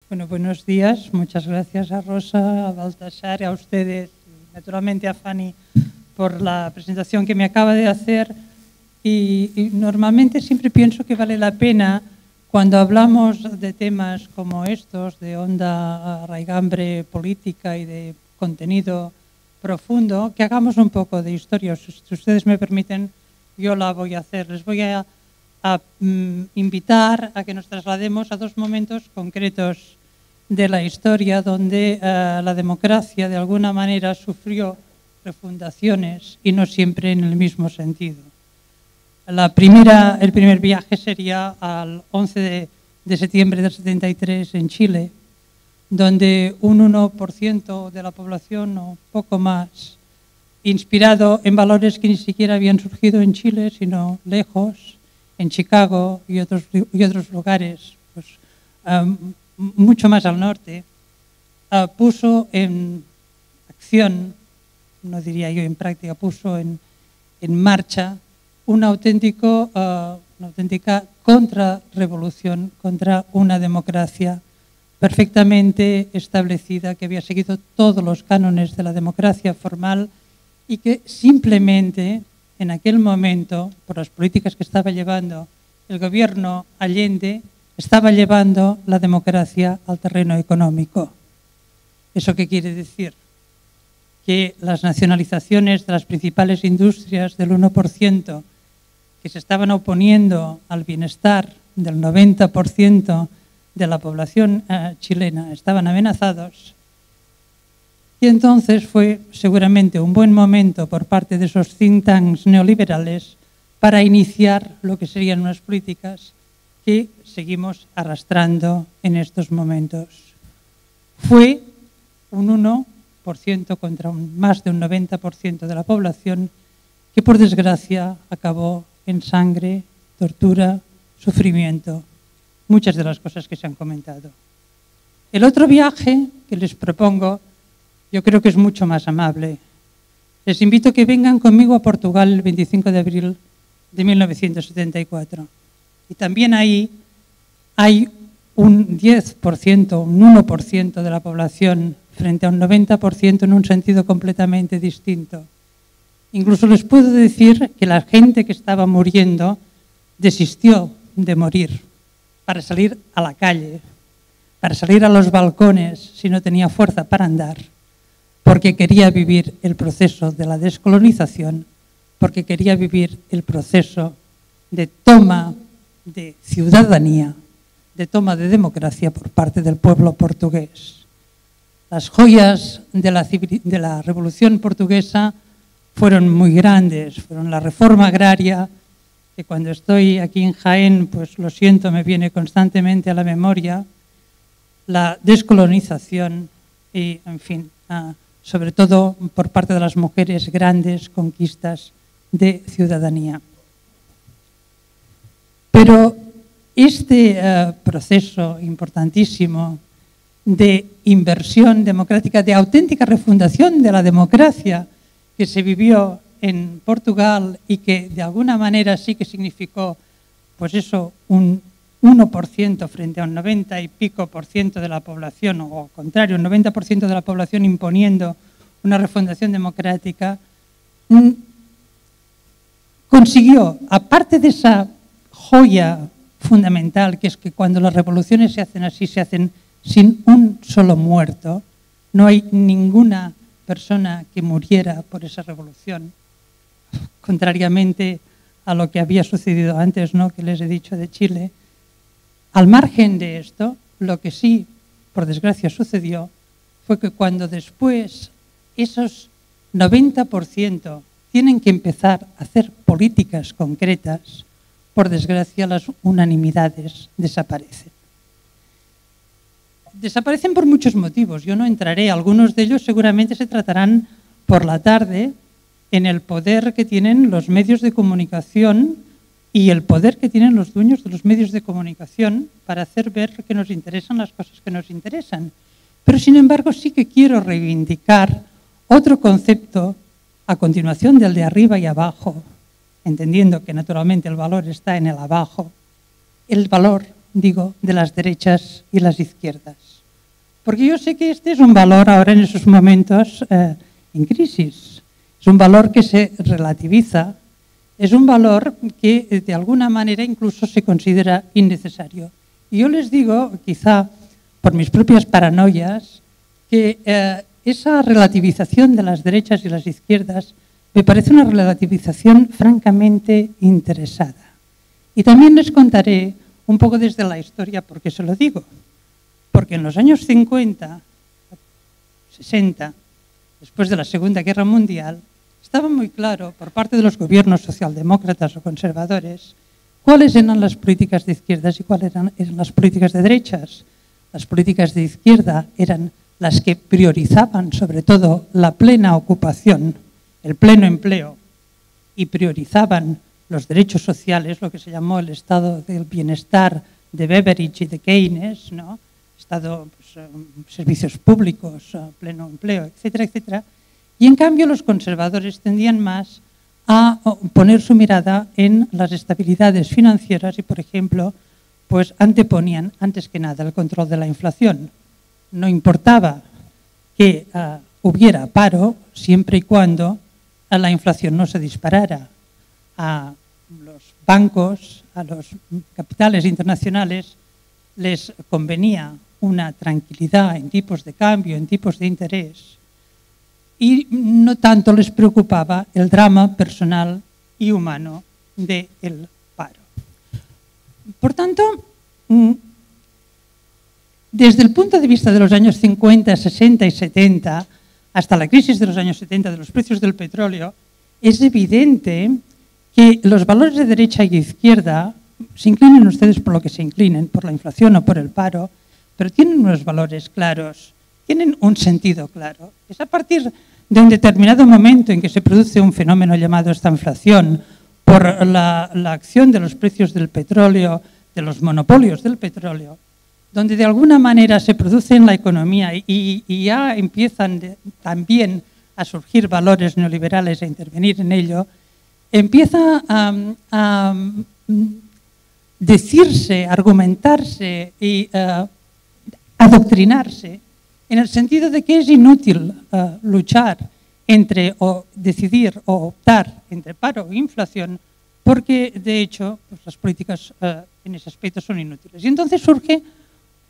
Bueno, buenos días. Muchas gracias a Rosa, a Baltasar, a ustedes y naturalmente a Fanny por la presentación que me acaba de hacer. Y normalmente siempre pienso que vale la pena, cuando hablamos de temas como estos, de honda raigambre política y de contenido profundo, que hagamos un poco de historia. Si ustedes me permiten, yo la voy a hacer. Les voy a invitar a que nos traslademos a dos momentos concretos de la historia donde la democracia de alguna manera sufrió refundaciones y no siempre en el mismo sentido. El primer viaje sería al 11 de septiembre del 73 en Chile, donde un 1% de la población o poco más, inspirado en valores que ni siquiera habían surgido en Chile, sino lejos, en Chicago y otros lugares, pues, mucho más al norte, puso en acción, no diría yo en práctica, puso en marcha una auténtica contrarrevolución contra una democracia perfectamente establecida, que había seguido todos los cánones de la democracia formal y que simplemente en aquel momento, por las políticas que estaba llevando el gobierno Allende, estaba llevando la democracia al terreno económico. ¿Eso qué quiere decir? Que las nacionalizaciones de las principales industrias del 1%, que se estaban oponiendo al bienestar del 90% de la población chilena, estaban amenazados. Y entonces fue seguramente un buen momento por parte de esos think tanks neoliberales para iniciar lo que serían unas políticas que seguimos arrastrando en estos momentos. Fue un 1% contra más de un 90% de la población que, por desgracia, acabó en sangre, tortura, sufrimiento, muchas de las cosas que se han comentado. El otro viaje que les propongo, yo creo que es mucho más amable. Les invito a que vengan conmigo a Portugal el 25 de abril de 1974. Y también ahí hay un 10%, un 1% de la población frente a un 90% en un sentido completamente distinto. Incluso les puedo decir que la gente que estaba muriendo desistió de morir para salir a la calle, para salir a los balcones si no tenía fuerza para andar, porque quería vivir el proceso de la descolonización, porque quería vivir el proceso de toma de ciudadanía, de toma de democracia por parte del pueblo portugués. Las joyas de la Revolución Portuguesa fueron muy grandes, fueron la reforma agraria, que cuando estoy aquí en Jaén, pues lo siento, me viene constantemente a la memoria, la descolonización y, en fin, sobre todo por parte de las mujeres, grandes conquistas de ciudadanía. Pero este proceso importantísimo de inversión democrática, de auténtica refundación de la democracia que se vivió en Portugal y que de alguna manera sí que significó, pues eso, un 1% frente a un 90 y pico por ciento de la población, o al contrario, un 90% de la población imponiendo una refundación democrática, consiguió, aparte de esa joya fundamental, que es que cuando las revoluciones se hacen así, se hacen sin un solo muerto, no hay ninguna persona que muriera por esa revolución, contrariamente a lo que había sucedido antes, ¿no?, que les he dicho de Chile. Al margen de esto, lo que sí, por desgracia, sucedió fue que cuando después esos 90% tienen que empezar a hacer políticas concretas, por desgracia las unanimidades desaparecen. Desaparecen por muchos motivos, yo no entraré, algunos de ellos seguramente se tratarán por la tarde, en el poder que tienen los medios de comunicación y el poder que tienen los dueños de los medios de comunicación para hacer ver que nos interesan las cosas que nos interesan. Pero, sin embargo, sí que quiero reivindicar otro concepto a continuación del de arriba y abajo, entendiendo que naturalmente el valor está en el abajo, el valor, digo, de las derechas y las izquierdas. Porque yo sé que este es un valor ahora en esos momentos en crisis. Es un valor que se relativiza, es un valor que de alguna manera incluso se considera innecesario. Y yo les digo, quizá por mis propias paranoias, que esa relativización de las derechas y las izquierdas me parece una relativización francamente interesada. Y también les contaré un poco desde la historia por qué se lo digo. Porque en los años 50, 60, después de la Segunda Guerra Mundial, estaba muy claro por parte de los gobiernos socialdemócratas o conservadores cuáles eran las políticas de izquierdas y cuáles eran las políticas de derechas. Las políticas de izquierda eran las que priorizaban sobre todo la plena ocupación, el pleno empleo, y priorizaban los derechos sociales, lo que se llamó el estado del bienestar de Beveridge y de Keynes, ¿no? Estado, pues, servicios públicos, pleno empleo, etcétera, etcétera. Y en cambio los conservadores tendían más a poner su mirada en las estabilidades financieras y, por ejemplo, pues anteponían antes que nada el control de la inflación. No importaba que hubiera paro siempre y cuando la inflación no se disparara. A los bancos, a los capitales internacionales les convenía una tranquilidad en tipos de cambio, en tipos de interés, y no tanto les preocupaba el drama personal y humano del paro. Por tanto, desde el punto de vista de los años 50, 60 y 70, hasta la crisis de los años 70 de los precios del petróleo, es evidente que los valores de derecha y izquierda, se inclinen ustedes por lo que se inclinen, por la inflación o por el paro, pero tienen unos valores claros, tienen un sentido claro. Es a partir de un determinado momento en que se produce un fenómeno llamado estanflación por la acción de los precios del petróleo, de los monopolios del petróleo, donde de alguna manera se produce en la economía y ya empiezan también a surgir valores neoliberales a intervenir en ello, empieza a decirse, argumentarse y adoctrinarse en el sentido de que es inútil luchar entre o decidir o optar entre paro e inflación porque de hecho pues, las políticas en ese aspecto son inútiles. Y entonces surge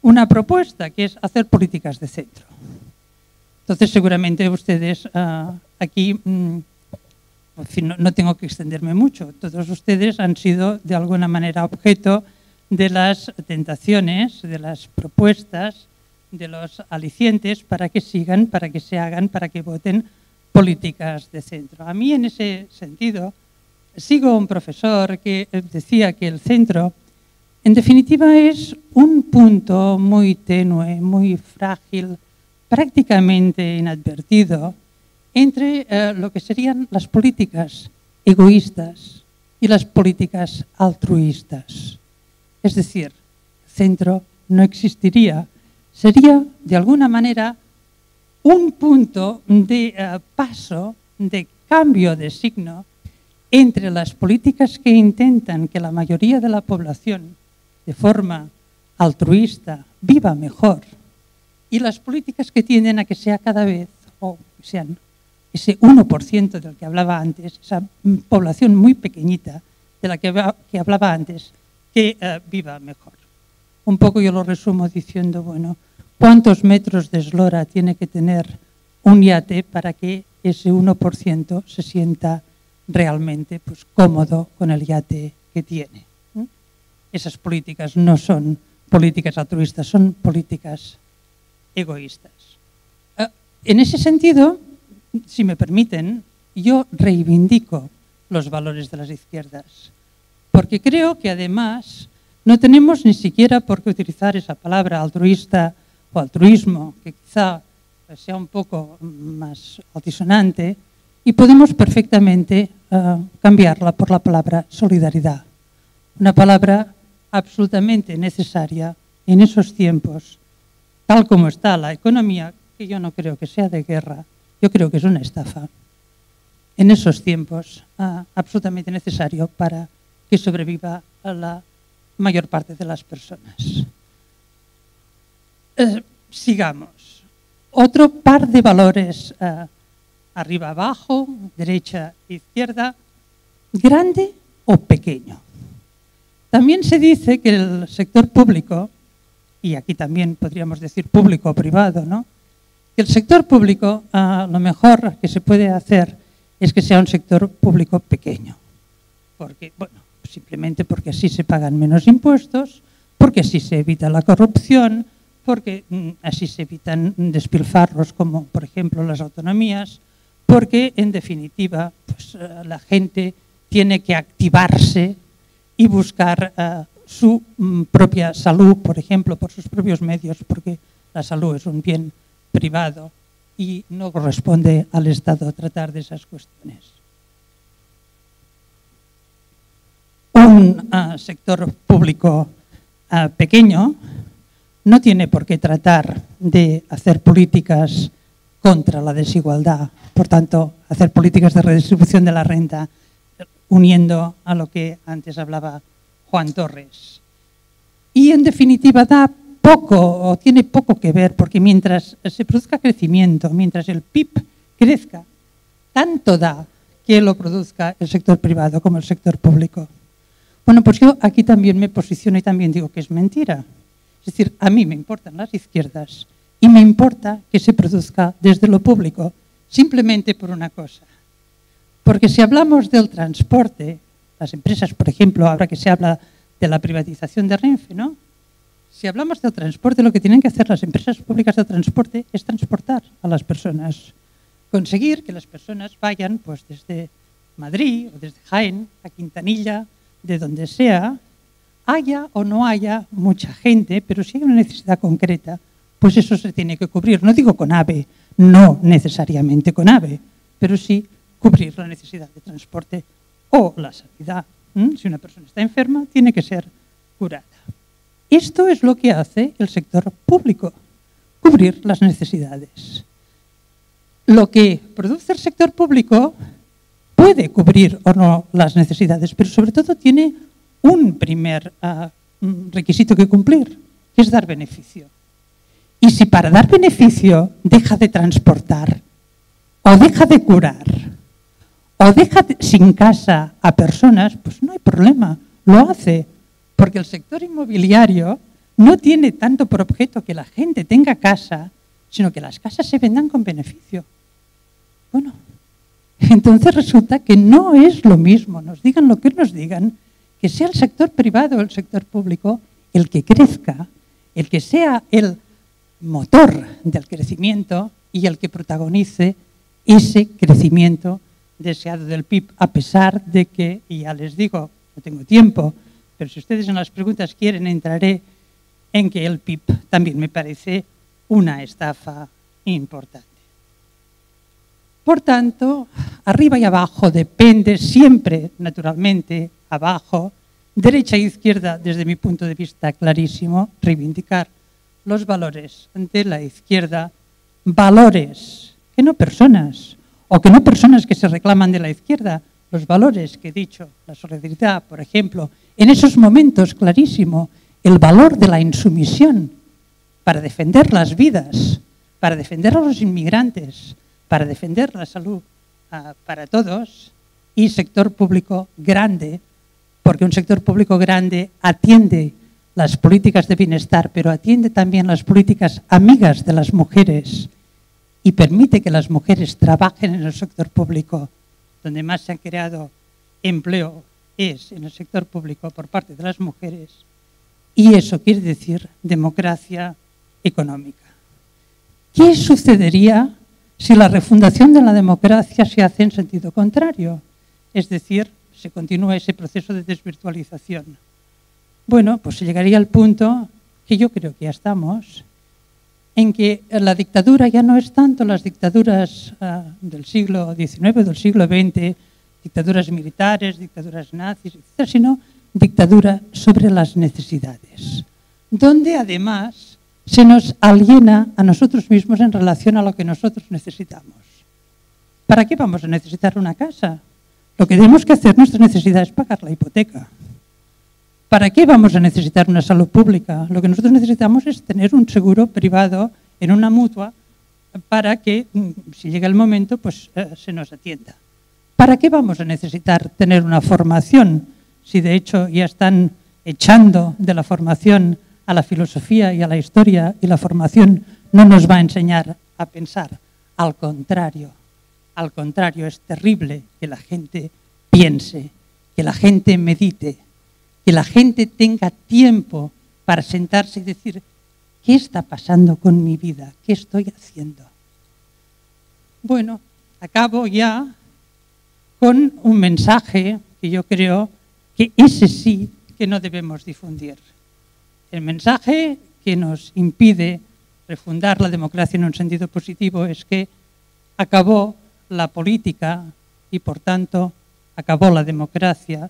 una propuesta que es hacer políticas de centro. Entonces seguramente ustedes aquí, en fin, no tengo que extenderme mucho, todos ustedes han sido de alguna manera objeto de las tentaciones, de las propuestas, de los alicientes para que sigan, para que se hagan, para que voten políticas de centro. A mí en ese sentido sigo un profesor que decía que el centro en definitiva es un punto muy tenue, muy frágil, prácticamente inadvertido entre lo que serían las políticas egoístas y las políticas altruistas. Es decir, centro no existiría. Sería, de alguna manera, un punto de paso, de cambio de signo entre las políticas que intentan que la mayoría de la población, de forma altruista, viva mejor, y las políticas que tienden a que sea cada vez, o sean ese 1% del que hablaba antes, esa población muy pequeñita de la que hablaba antes, que viva mejor. Un poco yo lo resumo diciendo, bueno, ¿cuántos metros de eslora tiene que tener un yate para que ese 1% se sienta realmente pues, cómodo con el yate que tiene? Esas políticas no son políticas altruistas, son políticas egoístas. En ese sentido, si me permiten, yo reivindico los valores de las izquierdas, porque creo que además no tenemos ni siquiera por qué utilizar esa palabra altruista o altruismo, que quizá sea un poco más altisonante, y podemos perfectamente cambiarla por la palabra solidaridad, una palabra absolutamente necesaria en esos tiempos, tal como está la economía, que yo no creo que sea de guerra, yo creo que es una estafa, en esos tiempos absolutamente necesario para que sobreviva a la mayor parte de las personas. sigamos. Otro par de valores, arriba, abajo, derecha, izquierda, grande o pequeño. También se dice que el sector público, y aquí también podríamos decir público o privado, ¿no? Que el sector público, lo mejor que se puede hacer es que sea un sector público pequeño. Porque, bueno, simplemente porque así se pagan menos impuestos, porque así se evita la corrupción, porque así se evitan despilfarros como, por ejemplo, las autonomías, porque, en definitiva, pues, la gente tiene que activarse y buscar su propia salud, por ejemplo, por sus propios medios, porque la salud es un bien privado y no corresponde al Estado tratar de esas cuestiones. Un sector público pequeño no tiene por qué tratar de hacer políticas contra la desigualdad, por tanto, hacer políticas de redistribución de la renta, uniendo a lo que antes hablaba Juan Torres. Y en definitiva da poco o tiene poco que ver, porque mientras se produzca crecimiento, mientras el PIB crezca, tanto da que lo produzca el sector privado como el sector público. Bueno, pues yo aquí también me posiciono y también digo que es mentira. Es decir, a mí me importan las izquierdas y me importa que se produzca desde lo público, simplemente por una cosa. Porque si hablamos del transporte, las empresas, por ejemplo, ahora que se habla de la privatización de Renfe, ¿no? Si hablamos del transporte, lo que tienen que hacer las empresas públicas de transporte es transportar a las personas, conseguir que las personas vayan pues, desde Madrid o desde Jaén a Quintanilla, de donde sea, haya o no haya mucha gente, pero si hay una necesidad concreta, pues eso se tiene que cubrir. No digo con AVE, no necesariamente con AVE, pero sí cubrir la necesidad de transporte o la sanidad. Si una persona está enferma, tiene que ser curada. Esto es lo que hace el sector público, cubrir las necesidades. Lo que produce el sector público puede cubrir o no las necesidades, pero sobre todo tiene un primer requisito que cumplir, que es dar beneficio. Y si para dar beneficio deja de transportar, o deja de curar, o deja sin casa a personas, pues no hay problema, lo hace. Porque el sector inmobiliario no tiene tanto por objeto que la gente tenga casa, sino que las casas se vendan con beneficio. Bueno, entonces resulta que no es lo mismo, nos digan lo que nos digan, que sea el sector privado o el sector público el que crezca, el que sea el motor del crecimiento y el que protagonice ese crecimiento deseado del PIB, a pesar de que, y ya les digo, no tengo tiempo, pero si ustedes en las preguntas quieren, entraré en que el PIB también me parece una estafa importante. Por tanto, arriba y abajo depende siempre, naturalmente, abajo, derecha e izquierda, desde mi punto de vista clarísimo, reivindicar los valores de la izquierda, valores, que no personas, o que no personas que se reclaman de la izquierda, los valores que he dicho, la solidaridad, por ejemplo, en esos momentos, clarísimo, el valor de la insumisión para defender las vidas, para defender a los inmigrantes, para defender la salud para todos, y sector público grande, porque un sector público grande atiende las políticas de bienestar, pero atiende también las políticas amigas de las mujeres y permite que las mujeres trabajen en el sector público. Donde más se han creado empleo es en el sector público por parte de las mujeres, y eso quiere decir democracia económica. ¿Qué sucedería si la refundación de la democracia se hace en sentido contrario? Es decir, se continúa ese proceso de desvirtualización. Bueno, pues se llegaría al punto, que yo creo que ya estamos, en que la dictadura ya no es tanto las dictaduras del siglo XIX, del siglo XX, dictaduras militares, dictaduras nazis, etc., sino dictadura sobre las necesidades, donde además se nos aliena a nosotros mismos en relación a lo que nosotros necesitamos. ¿Para qué vamos a necesitar una casa? Lo que tenemos que hacer, nuestra necesidad es pagar la hipoteca. ¿Para qué vamos a necesitar una salud pública? Lo que nosotros necesitamos es tener un seguro privado en una mutua para que, si llega el momento, pues se nos atienda. ¿Para qué vamos a necesitar tener una formación? Si de hecho ya están echando de la formación a la filosofía y a la historia, y la formación no nos va a enseñar a pensar. Al contrario, es terrible que la gente piense, que la gente medite, que la gente tenga tiempo para sentarse y decir, ¿qué está pasando con mi vida? ¿Qué estoy haciendo? Bueno, acabo ya con un mensaje que yo creo que ese sí que no debemos difundir. El mensaje que nos impide refundar la democracia en un sentido positivo es que acabó la política y, por tanto, acabó la democracia.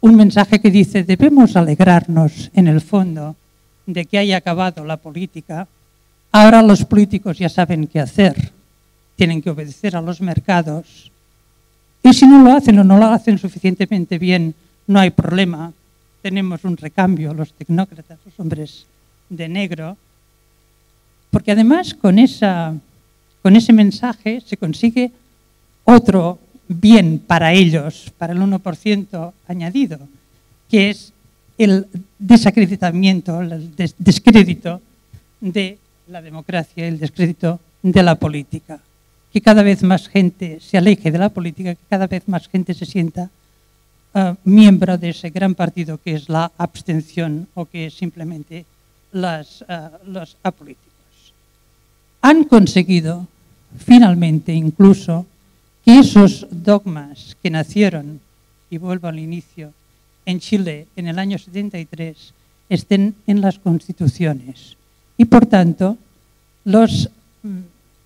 Un mensaje que dice, debemos alegrarnos, en el fondo, de que haya acabado la política. Ahora los políticos ya saben qué hacer. Tienen que obedecer a los mercados. Y si no lo hacen o no lo hacen suficientemente bien, no hay problema. Tenemos un recambio, los tecnócratas, los hombres de negro. Porque además con ese mensaje se consigue otro bien para ellos, para el 1% añadido, que es el desacreditamiento, el descrédito de la democracia, el descrédito de la política. Que cada vez más gente se aleje de la política, que cada vez más gente se sienta miembro de ese gran partido que es la abstención o que es simplemente los apolíticos. Han conseguido, finalmente, incluso, que esos dogmas que nacieron, y vuelvo al inicio, en Chile en el año 73, estén en las constituciones. Y, por tanto, los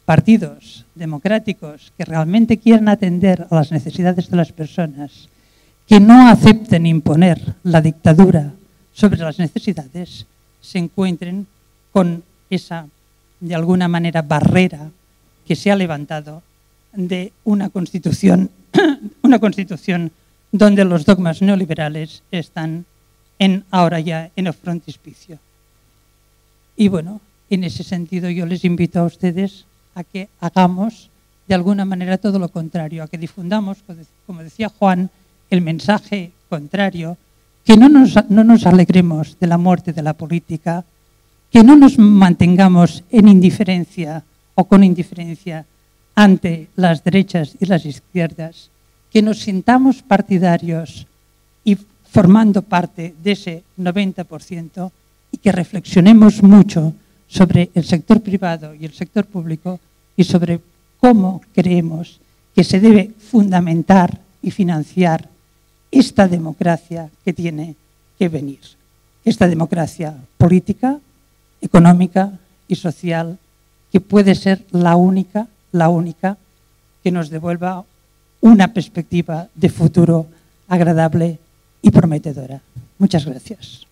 partidos democráticos que realmente quieran atender a las necesidades de las personas, que no acepten imponer la dictadura sobre las necesidades, se encuentren con esa, de alguna manera, barrera que se ha levantado de una constitución donde los dogmas neoliberales están ahora ya en el frontispicio. Y bueno, en ese sentido yo les invito a ustedes a que hagamos de alguna manera todo lo contrario, a que difundamos, como decía Juan, el mensaje contrario, que no nos alegremos de la muerte de la política, que no nos mantengamos en indiferencia o con indiferencia ante las derechas y las izquierdas, que nos sintamos partidarios y formando parte de ese 90% y que reflexionemos mucho sobre el sector privado y el sector público y sobre cómo creemos que se debe fundamentar y financiar esta democracia que tiene que venir. Esta democracia política, económica y social que puede ser la única que nos devuelva una perspectiva de futuro agradable y prometedora. Muchas gracias.